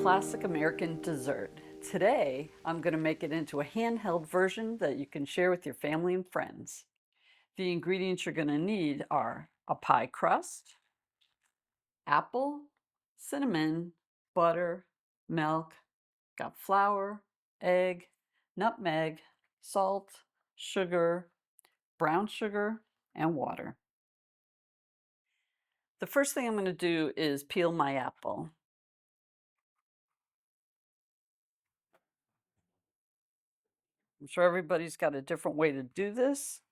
classic American dessert. Today, I'm going to make it into a handheld version that you can share with your family and friends. The ingredients you're going to need are a pie crust, apple, cinnamon, butter, milk, got flour, egg, nutmeg, salt, sugar, brown sugar, and water. The first thing I'm going to do is peel my apple. I'm sure everybody's got a different way to do this,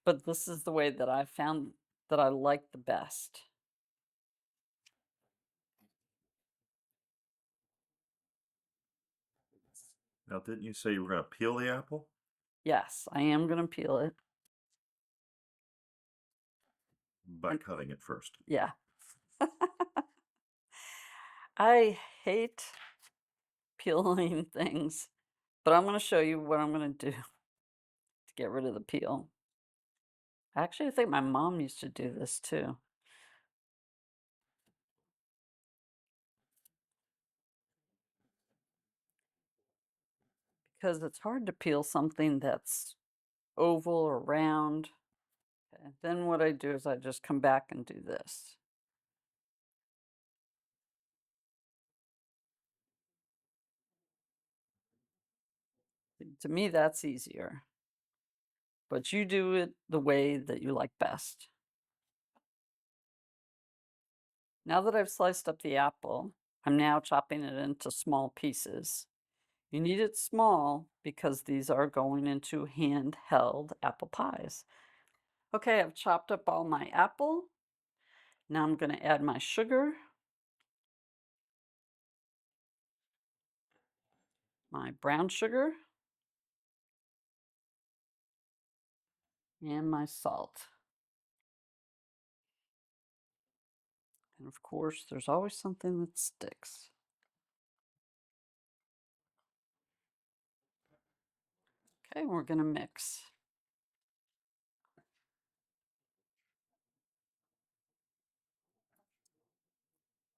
but this is the way that I found that I like the best. Now, didn't you say you were going to peel the apple? Yes, I am going to peel it. By cutting it first. Yeah. I hate peeling things, but I'm going to show you what I'm going to do to get rid of the peel. Actually, I think my mom used to do this too. Because it's hard to peel something that's oval or round. Okay. Then what I do is I just come back and do this. To me, that's easier. But you do it the way that you like best. Now that I've sliced up the apple, I'm now chopping it into small pieces. You need it small because these are going into handheld apple pies. Okay, I've chopped up all my apple. Now I'm going to add my sugar, my brown sugar, and my salt. And of course, there's always something that sticks. Okay, we're going to mix.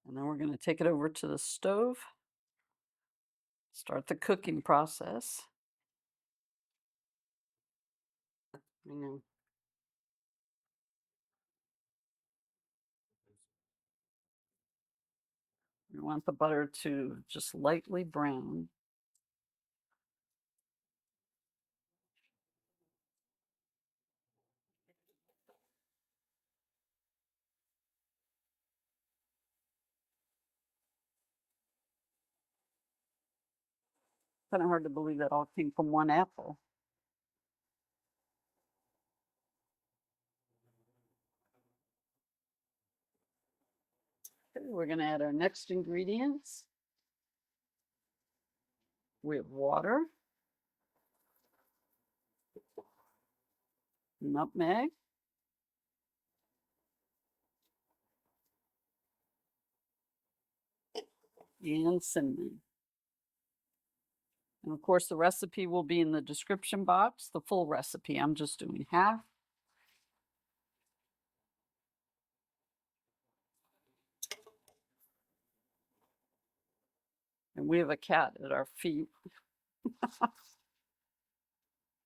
And then we're going to take it over to the stove, start the cooking process. You want the butter to just lightly brown. Kind of hard to believe that all came from one apple. Okay, we're going to add our next ingredients. We have water, nutmeg, and cinnamon. And of course, the recipe will be in the description box, the full recipe. I'm just doing half. And we have a cat at our feet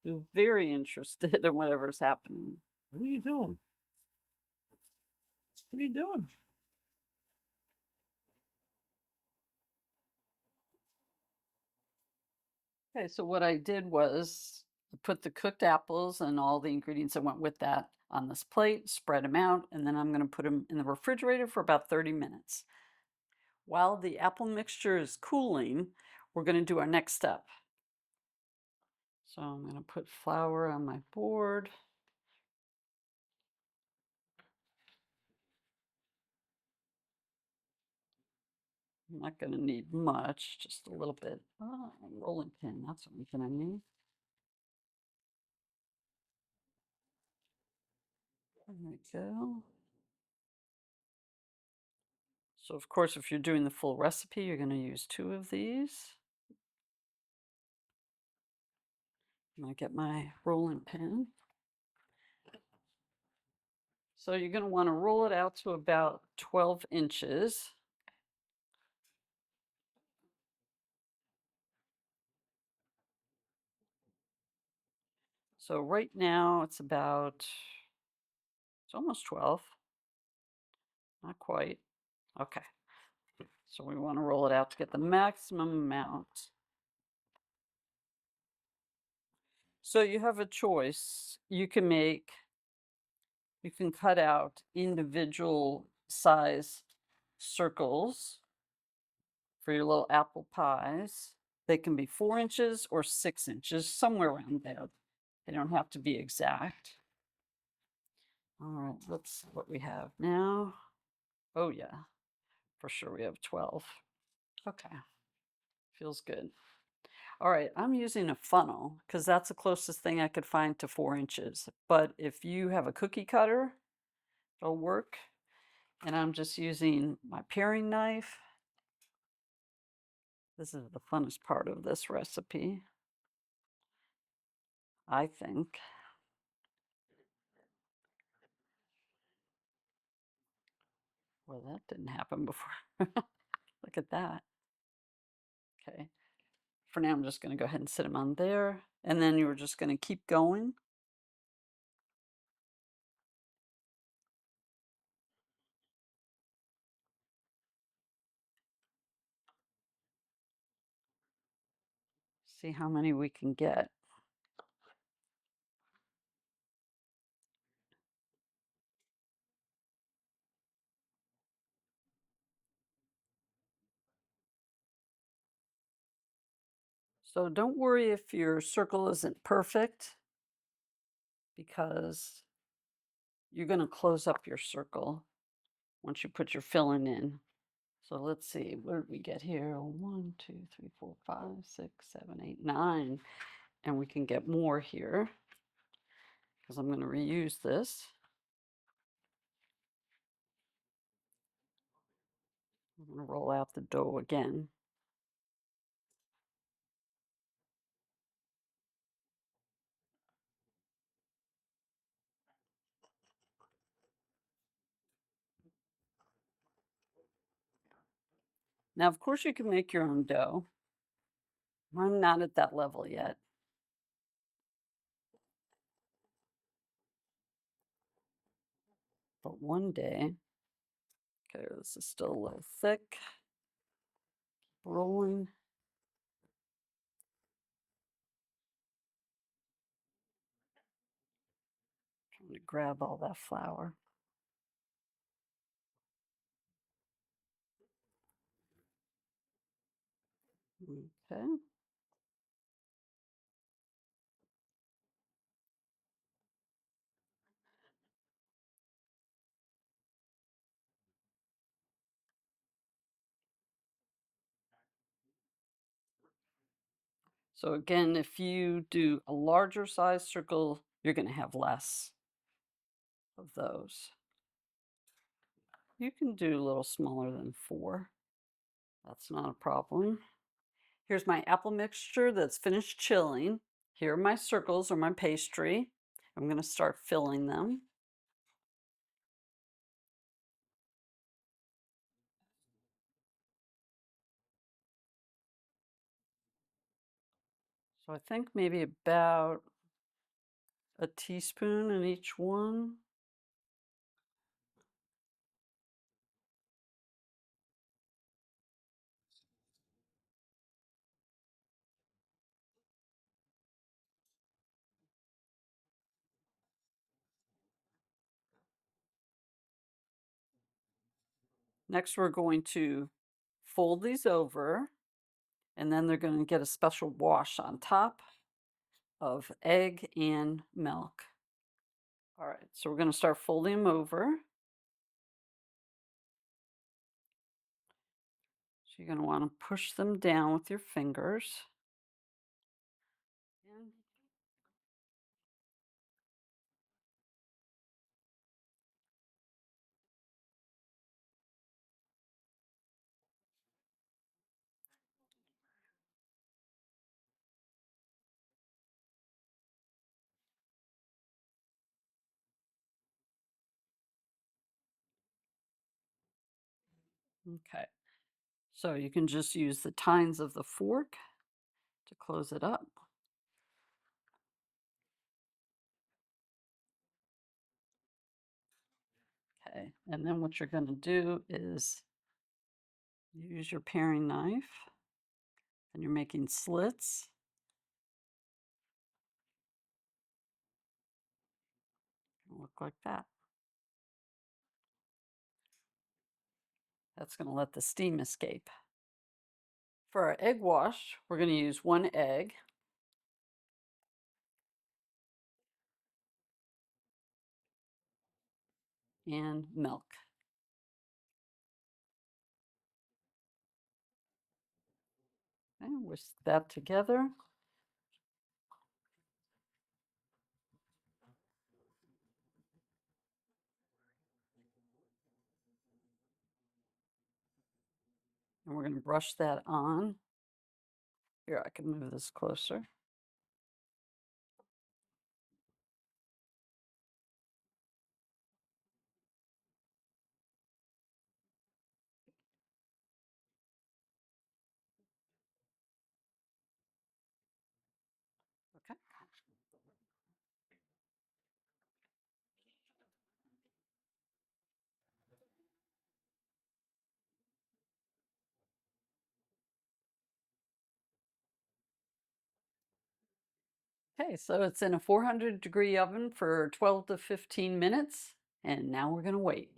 who's very interested in whatever's happening. What are you doing? What are you doing? Okay, so what I did was I put the cooked apples and all the ingredients that went with that on this plate, spread them out, and then I'm going to put them in the refrigerator for about 30 minutes. While the apple mixture is cooling, we're going to do our next step. So I'm going to put flour on my board. I'm not going to need much, just a little bit. Oh, rolling pin, that's what I'm going to need. There we go. So of course, if you're doing the full recipe, you're going to use 2 of these. I'm going to get my rolling pin. So you're going to want to roll it out to about 12 inches. So right now it's almost 12. Not quite. Okay. So we want to roll it out to get the maximum amount. So you have a choice. You can cut out individual size circles for your little apple pies. They can be 4 inches or 6 inches, somewhere around there. They don't have to be exact. All right, let's see what we have now. Oh, yeah, for sure we have 12. Okay, feels good. All right, I'm using a funnel because that's the closest thing I could find to 4 inches. But if you have a cookie cutter, it'll work. And I'm just using my paring knife. This is the funnest part of this recipe, I think. Well, that didn't happen before. Look at that. Okay. For now, I'm just going to go ahead and sit them on there. And then you're just going to keep going. See how many we can get. So don't worry if your circle isn't perfect, because you're going to close up your circle once you put your filling in. So let's see, what did we get here? 1, 2, 3, 4, 5, 6, 7, 8, 9. And we can get more here because I'm going to reuse this. I'm going to roll out the dough again. Now, of course, you can make your own dough. I'm not at that level yet. But one day, okay, this is still a little thick. Rolling. Trying to grab all that flour. Okay. So again, if you do a larger size circle, you're going to have less of those. You can do a little smaller than 4. That's not a problem. Here's my apple mixture that's finished chilling. Here are my circles or my pastry. I'm going to start filling them. So I think maybe about a teaspoon in each one. Next, we're going to fold these over, and then they're going to get a special wash on top of egg and milk. All right, so we're going to start folding them over. So you're going to want to push them down with your fingers. Okay, so you can just use the tines of the fork to close it up. Okay, and then what you're going to do is use your paring knife, and you're making slits. Look like that. That's going to let the steam escape. For our egg wash, we're going to use 1 egg. And milk. Okay, whisk that together. And we're going to brush that on. Here, I can move this closer. Okay. Okay, so it's in a 400-degree oven for 12 to 15 minutes, and now we're going to wait.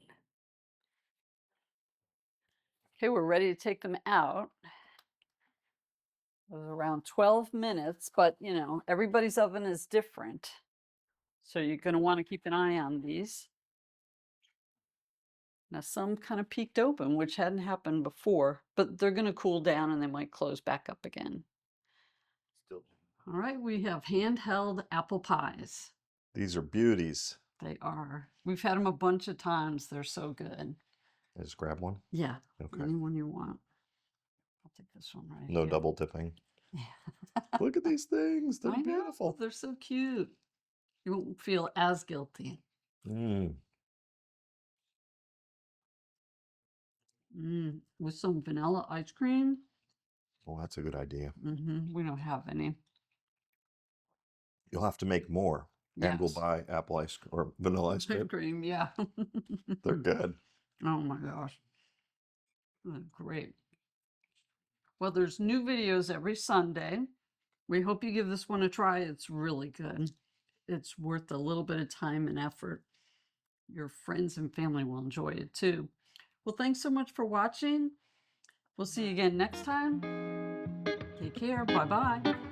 Okay, we're ready to take them out. It was around 12 minutes, but you know, everybody's oven is different. So you're going to want to keep an eye on these. Now some kind of peeked open, which hadn't happened before, but they're going to cool down and they might close back up again. Still. All right, we have handheld apple pies. These are beauties. They are. We've had them a bunch of times. They're so good. I just grab one. Yeah. Okay. Any one you want. I'll take this one right No here. double dipping. Yeah. Look at these things. They're I know, beautiful. they're so cute. You won't feel as guilty. Mm. With some vanilla ice cream. Well, that's a good idea. We don't have any. You'll have to make more. And we'll Yes. buy apple ice cream or vanilla ice cream. Cream, yeah. They're good. Oh my gosh. They're great. Well, there's new videos every Sunday. We hope you give this one a try. It's really good. It's worth a little bit of time and effort. Your friends and family will enjoy it too. Well, thanks so much for watching. We'll see you again next time. Take care. Bye-bye.